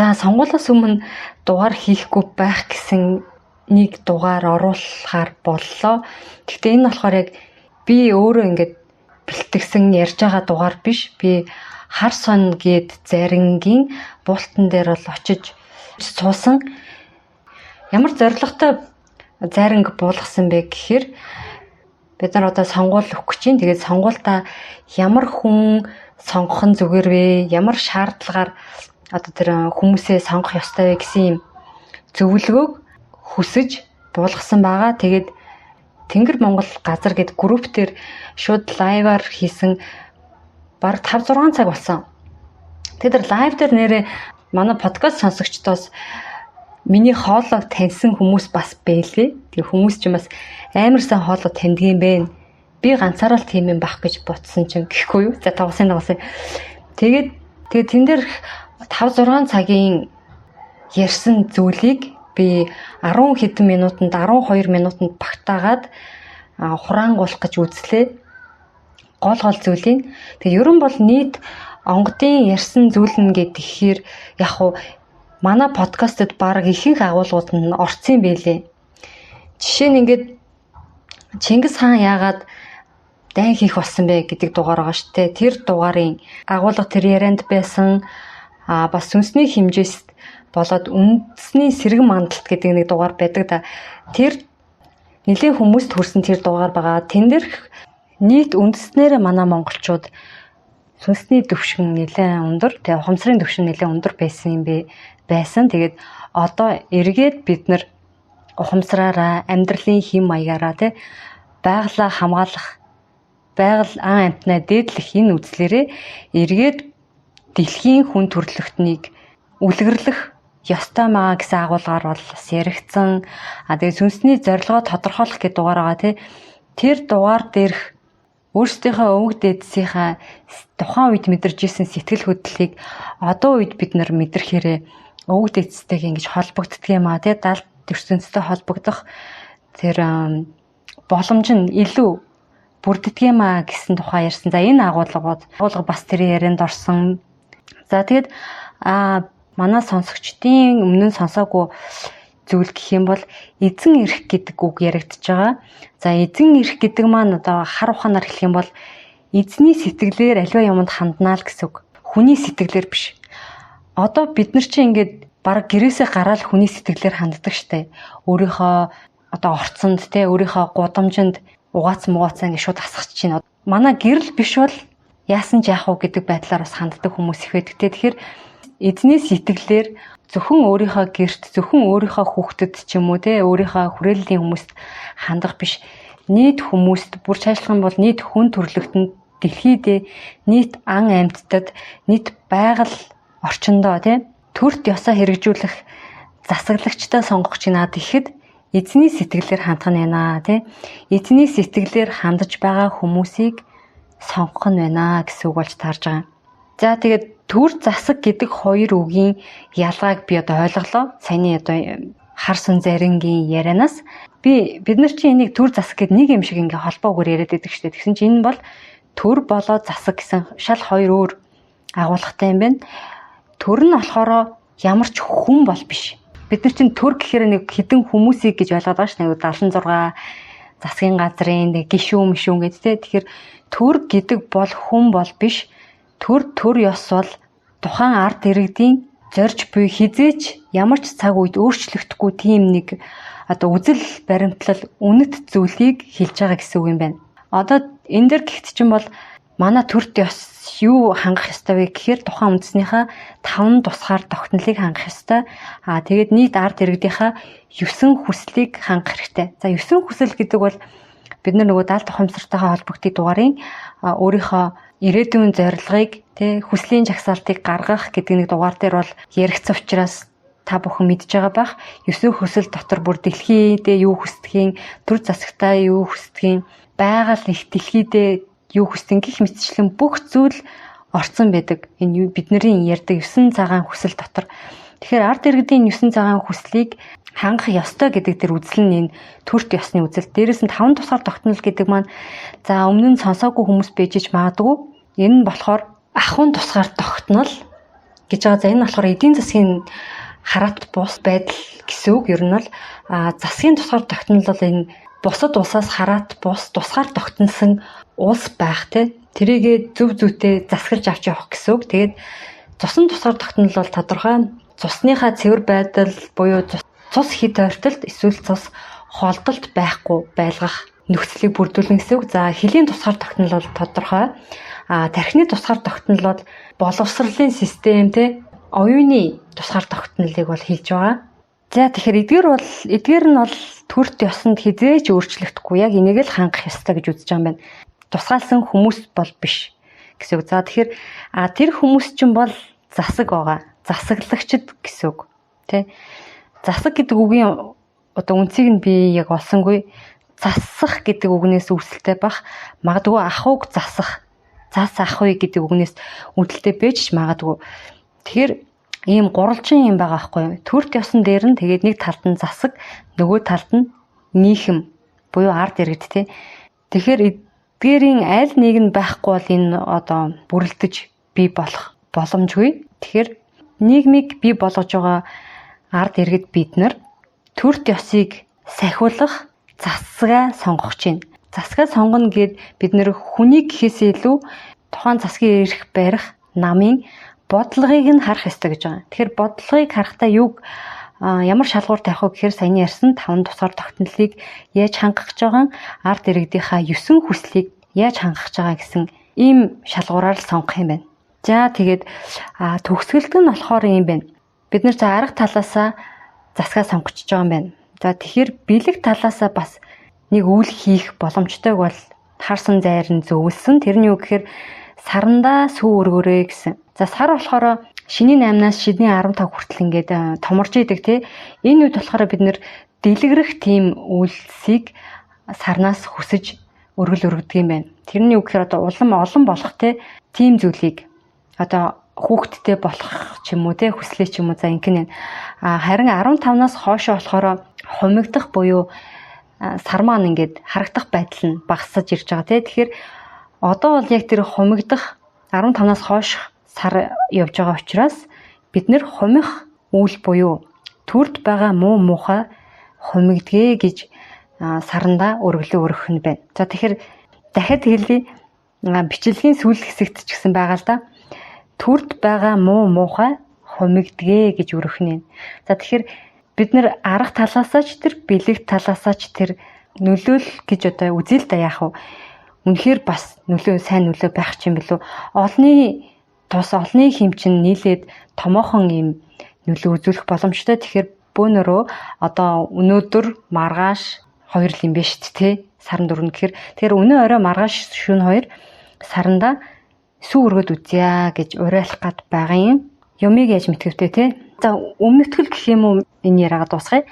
За сонгуулиас өмнө дугаар хийхгүй байх гэсэн нэг дугаар оруулахаар боллоо. Гэхдээ энэ болохоор яг би өөрөө ингээд бэлтгэсэн ярьж байгаа дугаар биш. Би хар сон гээд зарингийн буултан дээр бол очиж суусан. Ямар зоригтой заринг буулгасан бэ гэхээр бид нар одоо сонгуул өгөх гэж чинь. Тэгээд сонгуультаа ямар хүн сонгох нь зүгээр вэ? Ямар шаардлагаар одоо тэр хүмүүсээ сонгох ёстой вэ гэсэн юм зөвлөгөөг хүсэж буулгасан байгаа. Тэгээд Тэнгэр Монгол газар гэдэг групп дээр шууд лайваар хийсэн баг 5-6 цаг болсон. Тэгээд лайв дээр нэрээ манай подкаст сонсогчдоос миний хоолойг таньсан хүмүүс бас байлээ. Тэгээ хүмүүс ч бас амар сайн хоолой таньдгийм бэ. Би ганцаараа л тийм юм байх гэж бодсон чинь гэхгүй юу. За тоглосон. Тэгээд тэн дээр 5-6 цагийн ярьсан зүйлийг би 10 хэдэн минутанд 12 минутанд багтаагаад хураангуулах гэж үзлээ. Гол зүйлийг. Тэгээ ерөн бол нийт онгодын ярьсан зүйл нь гэхээр яг уу манай подкастад баг ихэнх агуулгууд нь орцсон байлээ. Жишээ нь ингээд Чингис хаан яагаад дайн хийх болсон бэ гэдэг дугаар байгаа шүү дээ. Тэр дугаарын агуулга тэр ярианд байсан бас сүнсний хэмжээст болоод үндэсний сэргэн мандалт гэдэг нэг дугаар байдаг да. Тэр нэлээд хүмүүст хүрсэн тэр дугаар байгаа. Тэн дээр нийт үндэснээр манай монголчууд сүнсний төвшин нэлээд өндөр, тэгээ ухамсарын төвшин нэлээд өндөр байсан юм байсан. Тэгээд одоо эргээд бид нар ухамсараараа, амьдралын хэм маягаараа тий байгалаа хамгаалах, байгаль ан амьтнаа дээдлэх энэ үзлэрээ эргээд дэлхийн хүн төрөлхтнийг үлгэрлэх ёстой маа гэсэн агуулгаар бол бас яригдсан. Тэгээд сүнсний зорилгоо тодорхойлох гэдэг дугаар байгаа тий. Тэр дугаар дээрх өөрсдийнхөө өвөг дээдсийнхаа тухайн үед мэдэрч ирсэн сэтгэл хөдлөлийг одоо үед бид нар мэдрэхээрээ өвөг дээдстэйг ингэж холбогддог юм аа тий. Далд ертөнцтэй холбогдох тэр боломж нь илүү бүрддэг юм аа гэсэн тухай ярьсан. За энэ агуулга бас тэр ярианд орсон. За тэгээд манай сонсогчдын өмнө нь сонсоогүй зүйл гэх юм бол эзэн эрх гэдэг үг яригдчихэж байгаа. За эзэн эрх гэдэг маань одоо хар ухаанаар хэлэх юм бол эзний сэтгэлээр аливаа юмд ханднаа л гэсэн үг. Хүний сэтгэлээр биш. Одоо бид нар чинь ингээд баг гэрээсээ гараад хүний сэтгэлээр ханддаг штэ. Өөрийнхөө одоо орцонд те өөрийнхөө гудамжинд угаацсан ингээд шууд асгах чинь. Манай гэрэл биш бол яасан ч яах вэ гэдэг байдлаар бас ханддаг хүмүүс их байдаг те. Тэгэхээр эзний сэтгэлээр зөвхөн өөрийнхөө гэрт, зөвхөн өөрийнхөө хүүхдэд ч юм уу те өөрийнхөө хүрээллийн хүмүүст хандах биш. Нийт хүмүүст бүр цаашлах юм бол нийт хүн төрлөختөнд дэлхийдээ нийт ан амьтдад нийт байгаль орчиндоо те төрт ёсоо хэрэгжүүлэх засаглагчтай сонгох гэж наад ихэд эзний сэтгэлээр хандах нь байна те. Эзний сэтгэлээр хандаж байгаа хүмүүсийг сонгох нь байна гэсэн үг болж таарж байгаа. За тэгээд төр засаг гэдэг хоёр үгийн ялгааг би одоо ойлголоо. Саяны одоо харсан зарингийн ярианаас бид нар чинь энийг төр засаг гэдэг нэг юм шиг ингээ холбоогоор яриад байдаг шүү дээ. Тэгсэн чинь энэ бол төр болоод засаг гэсэн шал хоёр өөр агуулгатай юм байна. Төр нь болохоор ямар ч хүн бол биш. Бид нар чинь төр гэхээр нэг хідэн хүмүүсийг гэж ойлгоод байгаа шүү дээ. 76 засгийн газрын гишүүн мишүүн гэдэг те. Тэгэхээр төр гэдэг бол хүн бол биш. Төр ёс бол тухайн ард иргэдийн зорж буй хизээч ямар ч цаг үед өөрчлөгдөхгүй тийм нэг одоо үзэл баримтлал үнэт зүйлийг хэлж байгаа гэсэн үг юм байна. Одоо энэ дэр гихт чинь бол манай төрт ёс юу хангах ёстой вэ гэхээр тухайн үндэснийхээ 5 тусгаар тогтнолыг хангах ёстой. Тэгээд нийт ард иргэдийнхаа 9 хүслийг хангах хэрэгтэй. За 9 хүсэл гэдэг бол бид нар нөгөө даалт ухамсартайгаа холбогддог дугаарын өөрийнхөө ирээдүйн зорилгыг тэ хүслийн жагсаалтыг гаргах гэдэг нэг дугаар дээр бол яригдсан учраас та бүхэн мэдж байгаа бах. 9 хүсэл дотор бүр дэлхийдээ юу хүсдгийг, төр засагтаа юу хүсдгийг, байгаль их дэлхийдээ юу хүсдгийг гэх мэтчлэн бүх зүйл орцсон байдаг. Энэ бидний ярьдаг 9 цагаан хүсэл дотор. Тэгэхээр ард иргэдийн 9 цагаан хүслийг хангах ёстой гэдэг тэр үзэл нь энэ төрт ёсны үзэл. Дээрээс нь 5 тусгаар тогтнол гэдэг маань за өмнө нь сонсоогүй хүмүүс байж магадгүй. Энэ нь болохоор ахын тусгаар тогтнол гэж байгаа. За энэ болохоор эдийн засгийн хараат бус байдал гэсэн үг. Ер нь бол засгийн тусгаар тогтнол бол энэ бусад улсаас хараат бус тусгаар тогтносон улс байх те. Тэрийгээ зөв зүйтэй засгалж авч явах гэсэн үг. Тэгээд цусан тусгаар тогтнол бол тодорхой цусныхаа цэвэр байдал буюу цус хит ойртолд эсвэл цус холдолт байхгүй байлгах нөхцөлийг бүрдүүлнэ гэсэн үг. За хэлийн тусгаар тогтнол бол тодорхой. Тархины тусгаар тогтнол бол боловсролын систем те оюуны тусгаар тогтнолыг бол хэлж байгаа. За тэгэхээр эдгээр нь бол төрт ёсонд хизээч өөрчлөгдөхгүй. Яг энийг л хангах ёстой гэж үзэж байгаа юм байна. Тусгаалсан хүмүүс бол биш гэсэн үг. За тэгэхээр тэр хүмүүс чинь бол засаг байгаа. Засаглагчд гэсэн үг. Тэ? Засаг гэдэг үгийн үндсийг нь би яг олсонгүй. Засах гэдэг үгнээс үүсэлтэй бах. Магадгүй ахуйг засах. Зас ахуй гэдэг үгнээс үүдэлтэй байж магадгүй. Тэгэхээр ийм гурвалжин юм байгаа байхгүй юу? Төрт ёсон дээр нь тэгээд нэг талд нь засаг, нөгөө талд нь нийхэм буюу ард иргэд тий. Тэгэхээр эдгээрийн аль нэг нь байхгүй бол энэ бүрэлдэж бий болох боломжгүй. Тэгэхээр нийгмийг бий болгож байгаа ард иргэд бид нар төрт ёсыг сахиулах засгаа сонгох чинь. Засгаа сонгоно гэд бид нэр хүнийг гэхээс илүү тухайн засгийн эрх барих намын бодлогыг нь харах ёстой гэж байгаа. Тэгэхээр бодлогыг харахтаа ямар шалгуур тавих вэ гэхээр саяны ярьсан 5 тусгаар тогтнолыг яаж хангах гэж байгаа, ард иргэдийнхаа 9 хүслийг яаж хангах гэж байгаа гэсэн ийм шалгуураар л сонгох юм байна. За тэгээд төгсгөлт нь болохоор юм байна. Бид нар за арга талаасаа засгаа сонгочихж байгаа юм байна. За тэгэхээр бэлэг талаасаа бас нэг үйл хийх боломжтойг бол харсан зайр нь зөвлөсөн. Тэрний үг гэхээр сарандаа сүү өргөөрэй гэсэн. За сар болохоор шинийн 8-наас шидний 15 хүртэл ингээд томорж идэг тий. Энэ үед болохоор бид нэр дэлгэрэх тийм үйлсийг сарнаас хүсэж өргөл өргөдөг юм байна. Тэрний үг гэхээр олон болох тийм зүйлийг хүүхдтэй болох ч юм уу тий хүслээ ч юм уу за ингэнэ. Харин 15-наас хойшоо болохоор хумигдах буюу сар маань ингээд харагдах байдал нь багасаж ирж байгаа тий. Тэгэхээр одоо бол яг тэр хумигдах 15-наас хойш сар явж байгаа учраас бид нэр хумих үйл буюу төрд байгаа муу муухай хумигдгээ гэж сарандаа өргөлөө өргөх нь байна. За тэгэхээр дахиад хэлье бичлэгийн сүүлх хэсэгт ч гэсэн байгаа л да. Төрд байгаа муу муухай хумигдгээ гэж өргөх нь. За тэгэхээр бид нэр арга талаасаа ч тэр бэлэг талаасаа ч тэр нөлөөл гэж үзэл да яах вэ? Үнэхээр бас сайн нөлөө байх ч юм бэлүү. Олны хэмчин нийлээд томоохон юм нөлөө үзүүлэх боломжтой. Тэгэхээр бөөнөрөө өнөөдөр маргааш 2 л юм биш тий. Саран 4 гэхээр тэр өнөө орой маргааш шөнө 2 саранда сүү өргөд үзье гэж уриалах гад байгаа юм. Юмыг яаж мэдгэвтэй тий. За өмнөтгэл гэх юм уу энэ яриагаа дуусгая.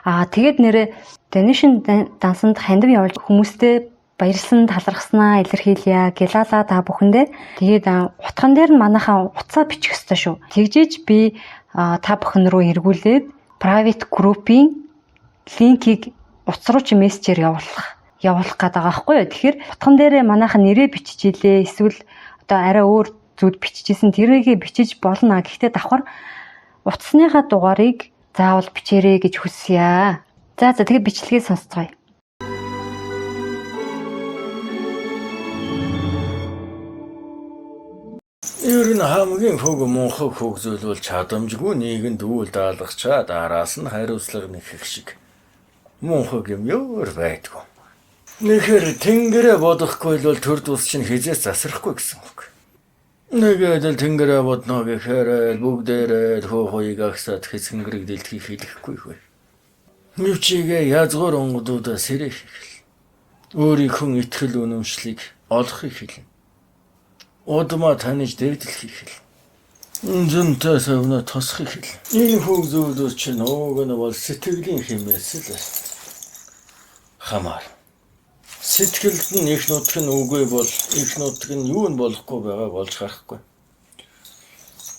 Тэгээд нэрээ Donation дансанд хандив явуулж хүмүүстэй баярлсан талархснаа илэрхийлье. Гялала та бүхэндээ. Тэгээд утхан дээр нь манайхаа утсаа бичих ёстой шүү. Тэгжээж би та бүхэн рүү эргүүлээд private group-ийн линкийг утас руу чи мессежээр явуулах гэдэг байгаа байхгүй юу. Тэгэхээр утхан дээрээ манайхаа нэрээ бичиж илээ. Эсвэл арай өөр зүйл бичижсэн тэрийгээ бичиж болно. Гэхдээ давхар утасныхаа дугаарыг заавал бичээрэй гэж хүсье. За тэгээд бичлэгээ сонсцгоё. Ер нь хамгийн мунхаг зүйл бол чадамжгүй нийгэнд үйл даалгачаа дараас нь хариуцлага нэхэх шиг мунхаг юм өөр байдгүй. Нэхэр тэнгэрэ бодохгүй бол төр дус чинь хизээс засрахгүй гэсэн үг. Нэгэд л тэнгэрэ бодно гэхээр бүгдээрээ хөөхөйг агсаад хэсгэнгэрэг дэлхий хийхгүй хөө. Нүчигээ язгуур онгодуудаа сэрэх хэл. Өөрийнхөө итгэл үнэмшлийг олохыг хэлнэ. Удмаа таньж дэгдэлхийг хэл. Зөнтэй савна тосхийг хэл. Энэ хөвзүүдөөс чинь ууг нь бол сэтгэлийн хэмээс л хамаар. Сэтгэлд нь их нутг нь үгүй бол их нутг нь юу нь болохгүй байгаа болж харахгүй.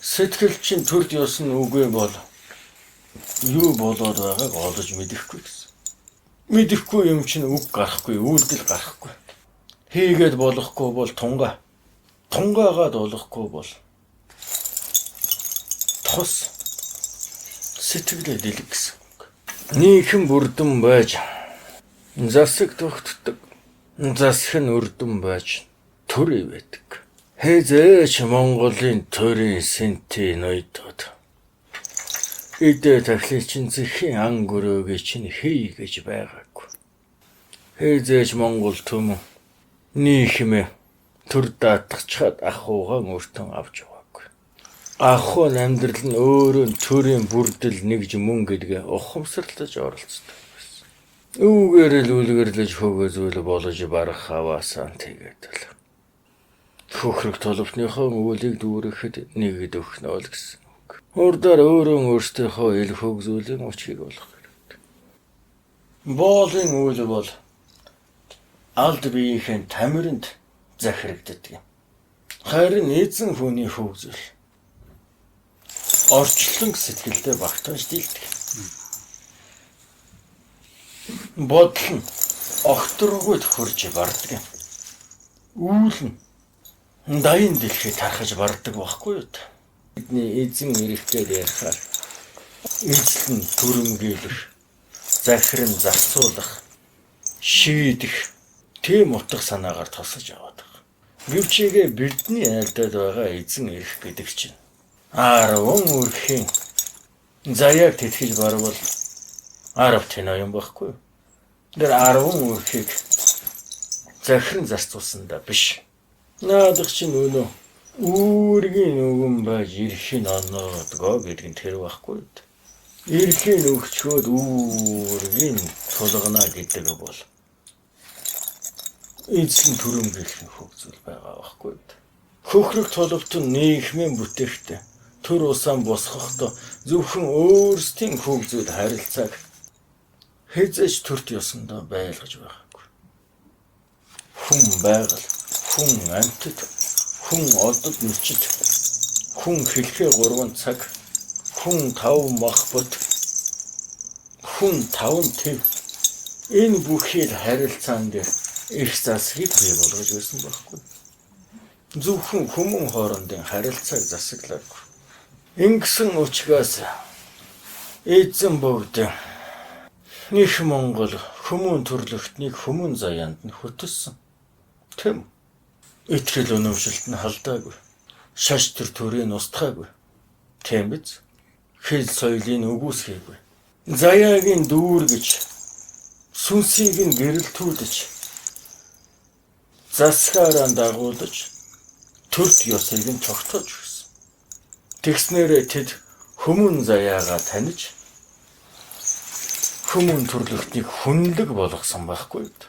Сэтгэл чинь төрд ёсон үгүй бол юу болоод байгааг олж мэдэхгүй гэсэн. Мэдэхгүй юм чинь үг гарахгүй, үйлдэл гарахгүй. Хийгээд болохгүй бол тунгаагаад болохгүй бол тус сэтгэлээ дэлэг гэсэн үг. Нийхэм бүрдэн байж засаг тогтдог. Засаг нь үрдэн байж төрий байдаг. Хэзээч Монголын төрийн сэнти ноёдод идэ тахлын зэхийн ан гөрөөг чинь хий гэж байгаагүй. Хэзээч Монгол түмэн нийхэмээ төр даатгачаад ахуугаан өртөн авч яваагүй. Ахуй амьдрал нь өөрөө төрийн бүрдэл нэгж мөн гэдгээ ухамсарлаж оролцдог байсан. Үүгээр л үлгэрлэж хөгөөзөл болж барах хаваасаа тэгээд л хөхрөх толботныхоо үүлийг дүүрэхэд нэгэд өгнө л гэсэн үг. Урдаар өөрөө өөртөөхөө ил хөгзүүлийн учгийг болох хэрэгтэй. Боолын үйл бол алд биеийн тамиринд захирагддаг юм. Харин эзэн хүний хөгжил орчлон сэтгэлдээ багтааж дийлдэг. Бодол нь огторгүйд хурж бардаг юм. Үйл нь дайын дэлхий тархаж бардаг байхгүй юу? Бидний эзэн эрэхтэй ярихаар эзэл нь төрөмгийлэх, захиран зарцуулах, шийдэх тийм утга санаагаар тосож аваад байгаа. Гэвчээгээ бидний айлдаад байгаа эзэн эрх гэдэг чинь 10 үрхийн заяаг тэтгэж барвал 10 тэнэ юм байхгүй юу? Тэр 10 үрхийг захиран зарцуулсандаа биш. Наадах чинь өнөө үүргийн нүгэн байж эрхийн оноодгоо гэдэг нь тэр байхгүй юу? Эрхийн өгчгөөд үүргийн тулгана гэдэг бол эзэн төрөмгөөлөх хөгжил байгаа байхгүй юу? Хөхрөх толботон нийгмийн бүтээгтэй төр усаан босгохдоо зөвхөн өөрсдийн хөгжил харилцааг хэзээч төрт ёсондоо байлгаж байгаагүй. Хүн байгаль, хүн амьтад, хүн одод нүчид, хүн хэлхээ 3 цаг, хүн 5 мах бот, хүн 5 төв энэ бүхий харилцаан дээр их засгийг бий болгож байсан байхгүй. Зөвхөн хүмүүн хоорондын харилцааг засаглаагүй. Ингэсэн учраас эзэн бүгд них Монгол хүмүүн төрлөختнийг хүмүүн заяанд нь хөтөлсөн. Тэм итгэл өнөмшөлт нь халдаагүй. Шаш төр төрийн устгаагүй. Тийм биз? Хэл соёлын үгүйсгээгүй. Заяагийн дүүргэж, сүнсийг нь гэрэлтүүлж, засгаараа дагуулж, төрт ёсыг нь тогтоож өгсөн. Тэгснээрээ тэд хүмүүн заяагаа таних, хүмүүн төрлөختнийг хүнлэг болгосон байхгүй юу?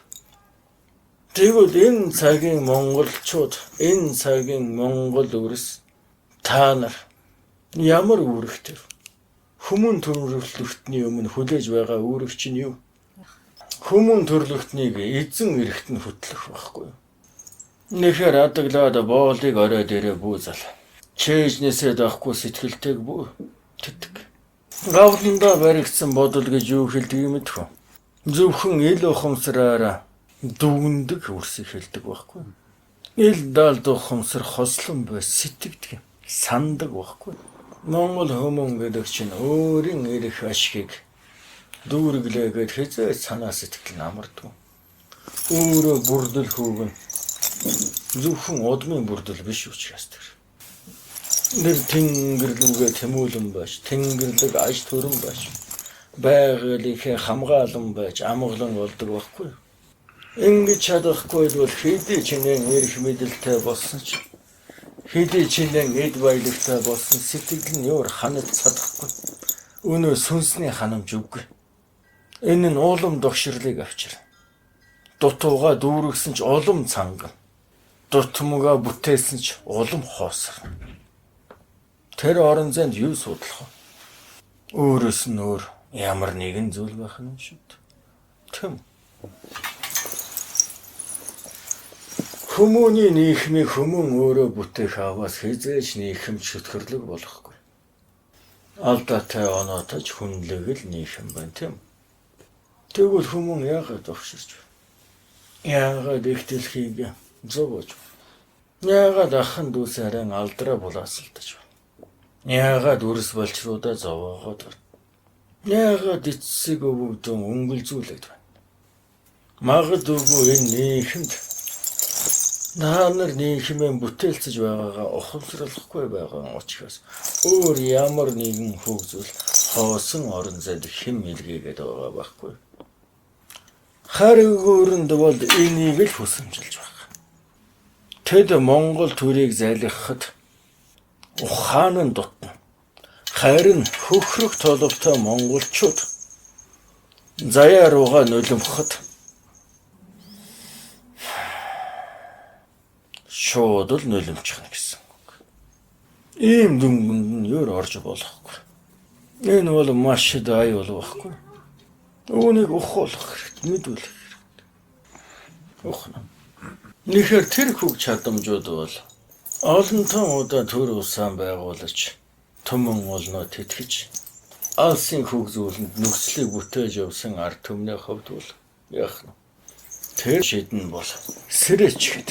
Тэгвэл энэ цагийн монголчууд, энэ цагийн монгол үрс та нар ямар үүрэгтэй? Хүмүүн төрлөختний өмнө хүлээж байгаа үүрэг чинь юу? Хүмүүн төрлөختнийг эзэн эрхт нь хөтлөх байхгүй юу? Нэхэр адаглаад боолыг орой дээрээ бүүзал. Чэйжнээсээ дахгүй сэтгэлтэйг бүү тэтг. Гавландаа баригдсан бодол гэж юу хэлдэг юм бэ? Зөвхөн ил ухамсараараа дүгндэг үрсийг хэлдэг байхгүй. Ил даалд ухамсар хослон бай сэтгэдэг юм. Сандаг байхгүй. Монгол хүмүүн гэдэг чинь өөрийн эрх ашгийг дүүрэглээгээд хэзээ санаа сэтгэл намардаг. Өөрөө бүрдэл хүүгэн зөвхөн удмын бүрдэл биш учраас тэр. Нэр тэнгэрлүүгээ тэмүүлэн байж, тэнгэрлэг аж төрөн байж, байгалийнхээ хамгаалан байж амгалан болдог байхгүй. Ингэж чадахгүй бол хэдий чинээ эрх мэдэлтэй болсон ч хэдий чинээ эд баялагтай болсон сэтгэл нь өөр ханаж чадахгүй. Өнөө сүнсний ханамж үгүй. Энэ нь улам догширлыг авчир. Дутууга дүүргсэн ч улам цанган. Дутмуга бүтээсэн ч улам хоосор. Тэр орон зайд юу судлах вэ? Өөрөөс нь өөр ямар нэгэн зүйл байх юм шүү дээ. Тэм. Хүмүүний нийгмийг хүмүүн өөрөө бүтээх аваас хизээж нийгэм чөтгөрлөг болохгүй. Алдаатай оноотож хүнлэг л нийгэм байна тийм. Тэгвэл хүмүүн яагаад огширч вэ? Яагаад их дэлхийг зовж вэ? Яагаад ахын дүүс арай алдраа булаасалдаж вэ? Яагаад үрс болчруудаа зовоогоод байна? Яагаад эцсийг өвөгдөн өнгөлзүүлээд байна? Магадгүй энэ нийгэмд та нар нийгмээ бүтээлцэж байгаагаа ухамсарлахгүй байгаа учраас өөр ямар нэгэн хөгжил хоосон орон зайд хэн илгээгээд байгаа байхгүй. Харин өөрөнд бол энийг л хүсэмжилж байгаа. Тэд Монгол төрийг залгихад ухаан нь дутна. Харин хөхрөх толготой монголчууд заяа руугаа нулимхад шууд л нулимчих гэсэн үг. Ийм дүнганд нь юу орж болохгүй. Энэ бол маш дай бол байхгүй. Үүнийг ухуулах хэрэгтэй, мэдүүлэх хэрэгтэй. Ухна. Нэхэр тэр хөг чадамжууд бол олонтон удаа төр усаан байгуулж түмэн олноо тэтгэж алсын хөгзүүлэнд нөхцөлийг бүтээж явсан ард түмний хувьд бол яах нь тэр шийдэн бол сэрээчгэд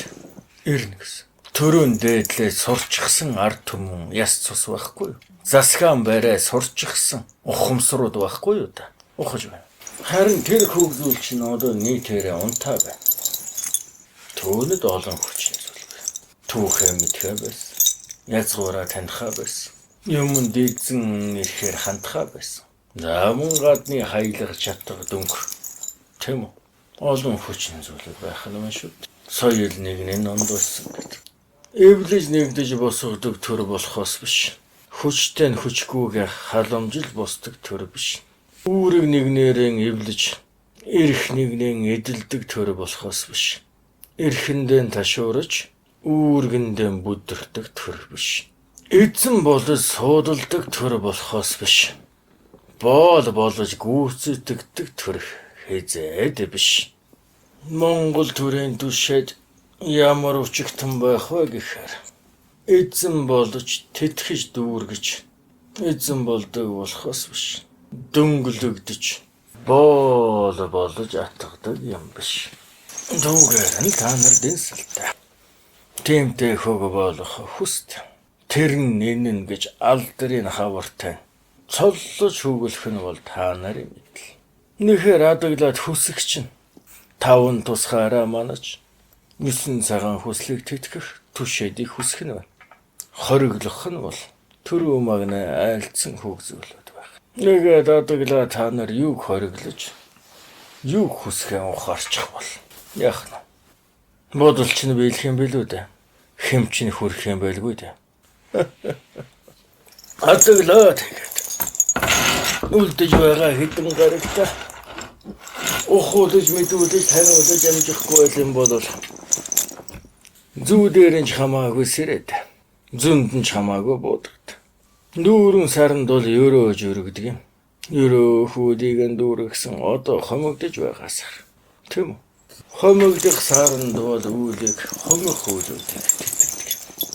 ирнэ гэсэн. Төрөн дээдлээ сурчсан ард түмэн яс цус байхгүй. Засгаан барай сурчсан ухамсарууд байхгүй юу та? Ухаж байна. Харин тэр хөгзүүлч нь одоо нийтээрээ унтаа байна. Түүнэд олон хүч зүйлгүй. Түүхээ мэдхээ байсан. Язгуураа танихаа байсан. Юмн дэгзэн ирэхээр хандхаа байсан. Намун гадны хаялах чадвар дөнгө. Тэм үү? Олон хүчин зүйлүүд байх юм шүү. Соёл нэгний ондооссон гэдэг. Эвлэж нэгдэж босгодог төр болохоос биш. Хүчтэй нь хүчгүйгээ халамжил босдог төр биш. Үүрэг нэгнээрээ эвлэж, эрх нэгнээ эдэлдэг төр болохоос биш. Эрхэндээ ташуурж, үүргэндээ бүдэрдэг төр биш. Эзэн болж суудалдаг төр болохоос биш. Боол болж гүйцэтгэдэг төр хэзээд биш. Монгол төрийн түшээд ямар өчигтэн байх вэ гэхээр эзэн болж тэтгэж дүүргэж эзэн болдог болохоос биш. Дөнгөлөгдөж боол болж атгадаг юм биш. Түүгээр нь та нар дэнсэлтэй. Тэмтэй хөг болох хүст. Тэр нэнэн гэж алдрын хавартай. Цоллож хөглөх нь бол та нарын мэдл. Нэхэр адаглаад хүсэх чинь таван тусгаараа манаж 9 цагаан хүслийг тэтгэх түшээдийг хүсэх нь байна. Хориглох нь бол төрөө магнаа айлцсан хөгзүүлүүд байх. Нэгээд адаглаа та нар юуг хориглож юуг хүсгэн ухаарчих бол яах нь? Бодолч нь биелэх юм билүү дээ. Хэмч нь хүрэх юм байлгүй дээ. Адаглаа тэгээд үлдэж байгаа хэдэн гарагта ухуулж мэдүүлж таниулж амжихгүй юм бол зүүдээр нь хамаагүй сэрээд зүнд нь хамаагүй буудагд. Дүүрэн саранд бол өрөөж өргөдөг юм. Өрөө хүүдийг нь дүүргсэн одоо хомогдож байгаасаар. Тэм үү? Хомогдох саранд бол үүлийг хомох хүүдүүдийг тэтгдэг.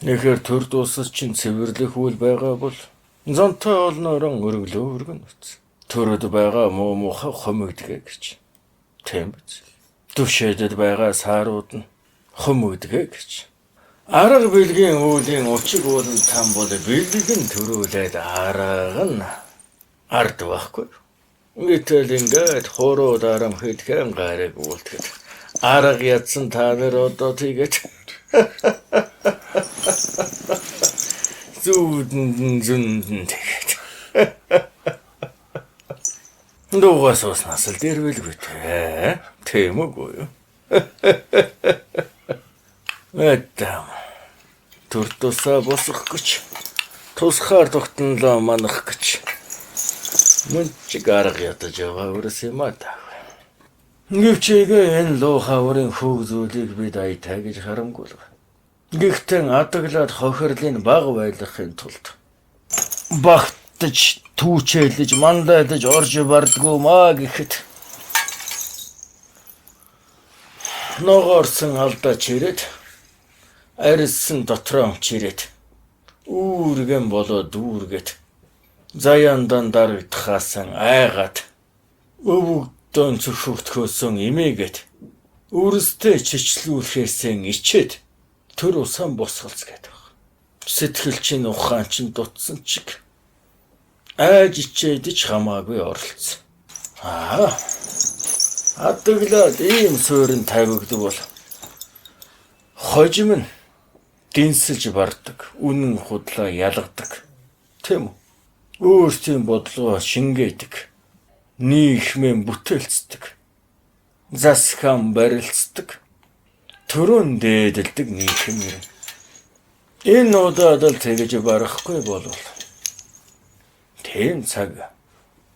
Нэхэр төр дуусаж чинь цэвэрлэх үйл байгаа бол зонтой олноорон өргөлөө өргөн үз. Төрөд байгаа муу муухай хомогдгээ гэж. Тийм биз. Түшээдэд байгаа саарууд нь хомогдгээ гэж. Арга бэлгийн уулийн учиг уулын там бол бэлгэн төрүүлээд арга нь ард байхгүй. Гэтэл ингээд хороо дарам хэдхэн гараг уултгээд арга ядсан та нар одоо тэгээд зүүн тэгээд дуугаас уснаас л дэрвэлгүй те. Тийм үгүй юу? Эдам төр тусаа босох гэж тусгаар тогтнолоо манах гэж мөнчиг арга ятаж байгаа үрс юм аа та. Гэвчээгээ энэ луу хаврын хөгзүүлийг бид аятай гэж харамгүй. Гэхдээ адаглаад хохирлын баг байлгахын тулд багтаж түүчээлж мандайлж орж бардгүй маа гэхэд ногоорсон алдаа чирээд арилсан дотроо чирээд үүргэн болоо дүүргээд заяандан дарагдахаасан айгаад өвөгдөн цөхөвтгөөсөн имээгээд үрстэй чичлүүлэхээсэн ичээд төр усан босголц гэдэг. Сэтгэл чинь ухаан чинь дутсан чиг. Айж ичээдэж хамаагүй оролцсон. Адаглаад ийм суурин тавигдвал хожим нь дэнсэлж бардаг, үнэн худлаа ялгадаг. Тийм үү? Өөрсдийн бодлогоо шингээдэг, нийгмээ бүтээлцдэг, засхаан барилцдаг, төрөн дээдэлдэг нийгэм юм. Энэ удаад л тэгж барахгүй болвол тийм цаг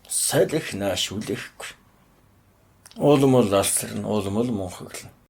салхи нааш үлэхгүй. Улмал алсарна, улмал мунхаглана.